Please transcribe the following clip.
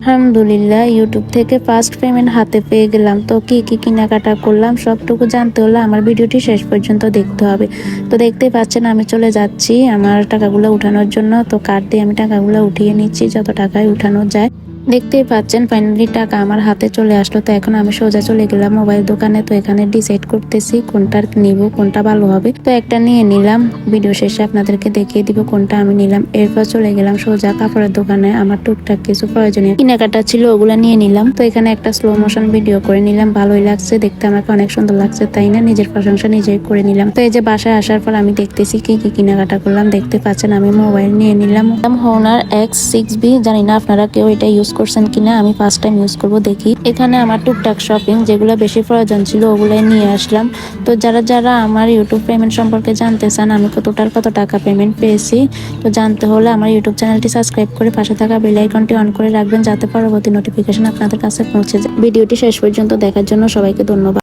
আলহামদুলিল্লাহ, ইউটিউব থেকে first payment হাতে পেয়ে গেলাম। তো কি কি কেনাকাটা করলাম সবটুকু জানতে হলে আমার ভিডিওটি শেষ পর্যন্ত দেখতে হবে। তো দেখতেই পাচ্ছেন আমি চলে যাচ্ছি আমার টাকাগুলো উঠানোর জন্য। তো কার্ড দিয়ে আমি টাকাগুলো উঠিয়ে নিচ্ছি যত টাকায় উঠানো যায়। দেখতেই পাচ্ছেন ফাইনালি টাকা আমার হাতে চলে আসলো। তো এখন আমি সোজা চলে গেলাম মোবাইল দোকানে। তো এখানে ডিসাইড করতেছি কোনটা নিব, কোনটা ভালো হবে। তো একটা নিয়ে নিলাম, ভিডিও শেষে আপনাদেরকে দেখিয়ে দিব কোনটা আমি নিলাম। এরপর চলে গেলাম সোজা কাপড়ের দোকানে। আমার টুকটাক কিছু প্রয়োজনীয় কেনাকাটা ছিল, ওগুলা নিয়ে নিলাম। তো এখানে একটা স্লো মোশন ভিডিও করে নিলাম, ভালোই লাগছে দেখতে, আমাকে অনেক সুন্দর লাগছে, তাই না? নিজের প্রশংসা নিজেই করে নিলাম। তো এই যে বাসায় আসার পর আমি দেখতেছি কি কি কেনাকাটা করলাম। দেখতে পাচ্ছেন আমি মোবাইল নিয়ে নিলাম হোনার X6B। জানি না আপনারা কেউ এটা ইউজ করছেন কিনা, আমি ফার্স্ট টাইম ইউজ করব দেখি। এখানে আমার টুকটাক শপিং যেগুলো বেশি প্রয়োজন ছিল ওগুলাই নিয়ে আসলাম। তো যারা যারা আমার ইউটিউব পেমেন্ট সম্পর্কে জানতে চান, আমি কত টাকা পেমেন্ট পেয়েছি, তো জানতে হলে আমার ইউটিউব চ্যানেলটি সাবস্ক্রাইব করে পাশে থাকা বেল আইকনটি অন করে রাখবেন, যাতে পরবর্তী নোটিফিকেশন আপনাদের কাছে পৌঁছে যায়। ভিডিওটি শেষ পর্যন্ত দেখার জন্য সবাইকে ধন্যবাদ।